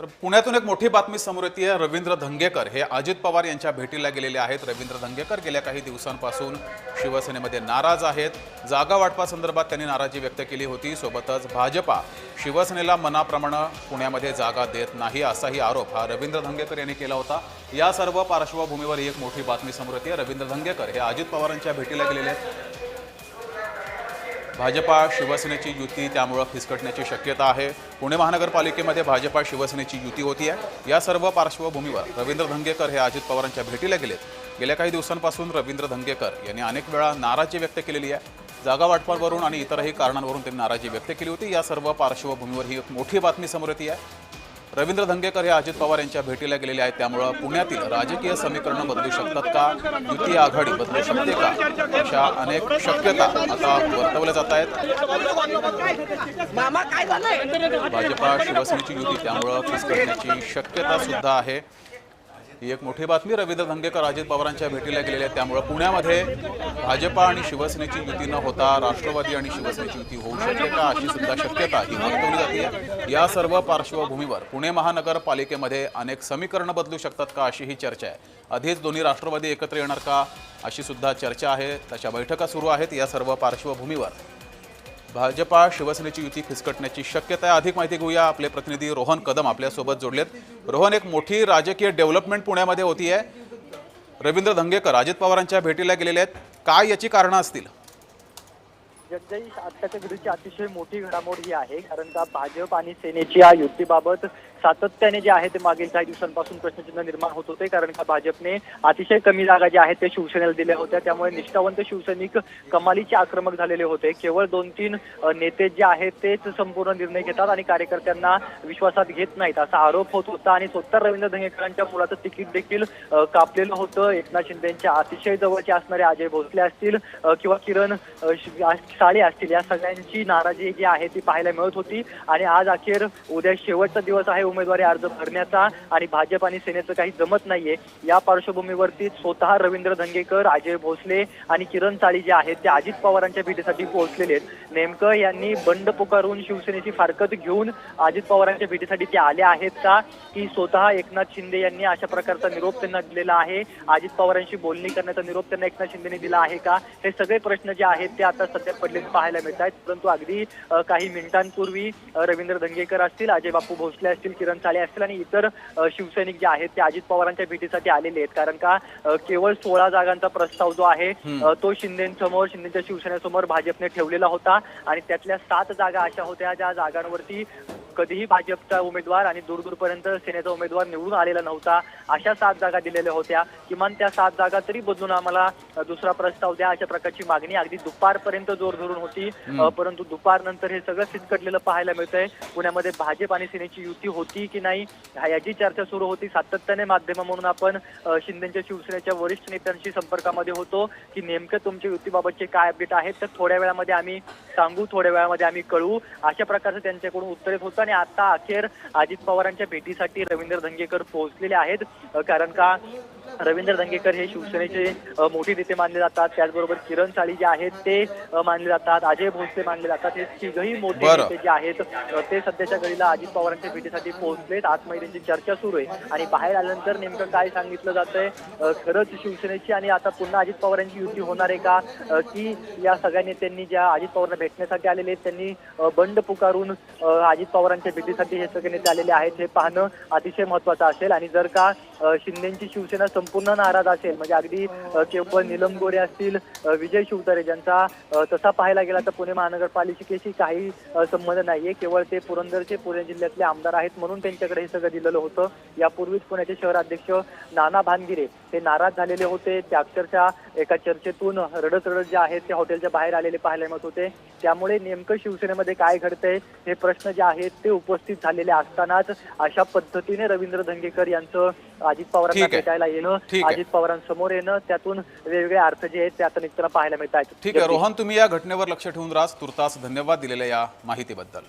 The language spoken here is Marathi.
तर पुण्यातून एक मोठी बातमी समोर येते। रवींद्र धंगेकर हे अजित पवार यांच्या भेटीला गेलेले आहेत। रवींद्र धंगेकर गेल्या काही दिवसांपासून शिवसेनेमध्ये नाराज आहेत। जागा वाटपासंदर्भात त्यांनी नाराजी व्यक्त केली होती। सोबतच भाजपा शिवसेनेला मनाप्रमाणे पुण्यामध्ये जागा देत नाही असाही आरोप हा रवींद्र धंगेकर यांनी केला होता। या सर्व पार्श्वभूमीवर एक मोठी बातमी समोर येते। रवींद्र धंगेकर हे अजित पवारांच्या भेटीला गेलेले आहेत। भाजपा शिवसेनेची युती त्यामुळे फिसकटण्याची शक्यता आहे। पुणे महानगरपालिकेमध्ये भाजपा शिवसेनेची युती होती आहे। या सर्व पार्श्वभूमीवर रवींद्र धंगेकर हे अजित पवारांच्या भेटीला गेलेत। गेल्या काही दिवसांपासून रवींद्र धंगेकर यांनी अनेक वेळा नाराजी व्यक्त केलेली आहे। जागा वाटपावरून आणि इतरही कारणांवरून त्यांनी नाराजी व्यक्त केली होती। या सर्व पार्श्वभूमीवर ही एक मोठी बातमी समोर येते आहे। रवींद्र धंगेकर हे अजित पवार यांच्या भेटीला गेलेले आहेत। त्यामुळे पुण्यातील राजकीय समीकरण बदलू शकतात का, युती आघाडी बदलू शकते का, अशा अनेक शक्यता आता वर्तवल्या जात आहेत। भाजपा शिवसेनेची युती त्यामुळे फिसकटण्याची शक्यता सुद्धा आहे। ही एक मोठी बातमी। रवींद्र धंगेकर अजित पवारांच्या भेटीला गेलेले आहेत। त्यामुळे पुण्यामध्ये भाजपा आणि शिवसेनेची युती न होता राष्ट्रवादी आणि शिवसेनेची युती होऊ शकते का, अशी सुद्धा शक्यता ही वर्तवली जाते। या सर्व पार्श्वभूमीवर पुणे महानगरपालिकेमध्ये अनेक समीकरणं बदलू शकतात का, अशी ही चर्चा आहे। आधीच दोन्ही राष्ट्रवादी एकत्र येणार का, अशी सुद्धा चर्चा आहे। तशा बैठका सुरू आहेत। या सर्व पार्श्वभूमीवर भाजपा शिवसेनेची युती फिसकटण्याची शक्यता आहे। अधिक माहिती घेऊया। आपले प्रतिनिधी रोहन कदम आपल्यासोबत जोडलेत। रोहन, एक मोठी राजकीय डेव्हलपमेंट पुण्यामध्ये होती आहे। रवींद्र धंगेकर अजित पवारांच्या भेटीला गेलेले आहेत। काय याची कारणं असतील? जगदीश, आत्ताच्या घडीची अतिशय मोठी घडामोड ही आहे, कारण का भाजप आणि सेनेची या युतीबाबत सातत्याने जे आहे ते मागील काही दिवसांपासून प्रश्नचिन्ह निर्माण होत होते। कारण का भाजपने अतिशय कमी जागा ज्या आहेत ते शिवसेनेला दिल्या होत्या, त्यामुळे निष्ठावंत शिवसैनिक कमालीचे आक्रमक झालेले होते। केवळ 2-3 नेते जे आहेत तेच संपूर्ण निर्णय घेतात आणि कार्यकर्त्यांना विश्वासात घेत नाहीत, असा आरोप होत होता। आणि स्वतः रवींद्र धंगेकरांच्या मुलाचं तिकीट देखील कापलेलं होतं। एकनाथ शिंदेच्या अतिशय जवळचे असणारे अजय भोसले असतील किंवा किरण साळे असतील, या सगळ्यांची नाराजी जी आहे ती पाहायला मिळत होती। आणि आज अखेर उद्या शेवटचा दिवस आहे उमेदवारी अर्ज भरण्याचा, आणि भाजप आणि सेनेचं काही जमत नाहीये। या पार्श्वभूमीवरती स्वतः रवींद्र धंगेकर, अजय भोसले आणि किरण साळी जे आहेत ते अजित पवारांच्या भेटीसाठी पोहोचलेले आहेत। नेमकं यांनी बंड पुकारून शिवसेनेची फारकत घेऊन अजित पवारांच्या भेटीसाठी ते आले आहेत का, की स्वतः एकनाथ शिंदे यांनी अशा प्रकारचा निरोप त्यांना दिलेला आहे, अजित पवारांशी बोलणी करण्याचा निरोप त्यांना एकनाथ शिंदेने दिला आहे का, हे सगळे प्रश्न जे आहेत ते आता सध्या पडलेले पाहायला मिळत आहेत। परंतु अगदी काही मिनिटांपूर्वी रवींद्र धंगेकर असतील, अजय बापू भोसले असतील, किरण साळे असतील आणि इतर शिवसैनिक जे आहेत ते अजित पवारांच्या भेटीसाठी आलेले आहेत। कारण का केवळ 16 जागांचा प्रस्ताव जो आहे तो शिंदेच्या शिवसेनेसमोर भाजपने ठेवलेला होता, आणि त्यातल्या 7 जागा अशा होत्या ज्या जागांवरती कधीही भाजपचा उमेदवार आणि दूरपर्यंत सेनेचा उमेदवार निवडून आलेला नव्हता। अशा 7 जागा दिलेल्या होत्या। किमान त्या 7 जागा तरी बदलून आम्हाला दुसरा प्रस्ताव द्या, अशा प्रकारची मागणी अगदी दुपारपर्यंत जोर धरून होती। परंतु दुपारनंतर हे सगळं फिसकटलेलं पाहायला मिळतंय। पुण्यामध्ये भाजप आणि सेनेची युती होती की नाही याची चर्चा सुरू होती। सातत्याने माध्यम म्हणून आपण शिंदेच्या शिवसेनेच्या वरिष्ठ नेत्यांशी संपर्कामध्ये होतो की नेमकं तुमच्या युतीबाबतचे काय अपडेट आहेत, तर थोड्या वेळामध्ये आम्ही सांगू, थोड्या वेळामध्ये आम्ही कळवू, अशा प्रकारचं त्यांच्याकडून उत्तर येत होतं। आणि आता अखेर अजित पवारांच्या भेटीसाठी रवींद्र धंगेकर पोहोचलेले आहेत। कारण का रवींद्र धंगेकर हे शिवसेनेचे मोठे नेते मानले जातात, त्याचबरोबर किरण साळी जे आहेत ते मानले जातात, अजय भोसले मानले जातात। हे तिघही मोठे नेते जे आहेत ते सध्याच्या घडीला अजित पवारांच्या भेटीसाठी पोहोचलेत। आतमध्ये त्यांची चर्चा सुरू आहे आणि बाहेर आल्यानंतर नेमकं काय सांगितलं जातंय, खरंच शिवसेनेची आणि आता पुन्हा अजित पवारांची युती होणार आहे का, की या सगळ्या नेत्यांनी ज्या अजित पवारांना भेटण्यासाठी आलेले आहेत त्यांनी बंड पुकारून अजित पवारांच्या भेटीसाठी हे सगळे नेते आलेले आहेत, हे पाहणं अतिशय महत्त्वाचं असेल। आणि जर का शिंदेची शिवसेना संपूर्ण नाराज असेल, म्हणजे अगदी केवळ नीलम गोरे असतील, विजय शिवतारे, ज्यांचा तसा पाहायला गेला तर पुणे महानगरपालिकेशी काही संबंध नाहीये, केवळ ते पुरंदरचे पुणे जिल्ह्यातले आमदार आहेत म्हणून त्यांच्याकडे हे सगळं दिलेलं होतं। यापूर्वीच पुण्याचे शहराध्यक्ष नाना भानगिरे हे नाराज झालेले होते। ते अक्षरशः एका चर्चेतून रडत जे आहेत ते हॉटेलच्या बाहेर आलेले पाहायला मिळत होते। त्यामुळे नेमकं शिवसेनेमध्ये काय घडतंय हे प्रश्न जे आहेत ते उपस्थित झालेले असतानाच अशा पद्धतीने रवींद्र धंगेकर यांचं अजित पवारांना भेटायला येणं, अजित पवारांसमोर येणं, त्यातून वेगवेगळे अर्थ जे आहेत ते आता निघताना पाहायला मिळत आहेत। ठीक आहे रोहन, तुम्ही या घटनेवर लक्ष ठेवून राहा। तुर्तास धन्यवाद दिलेल्या या माहितीबद्दल।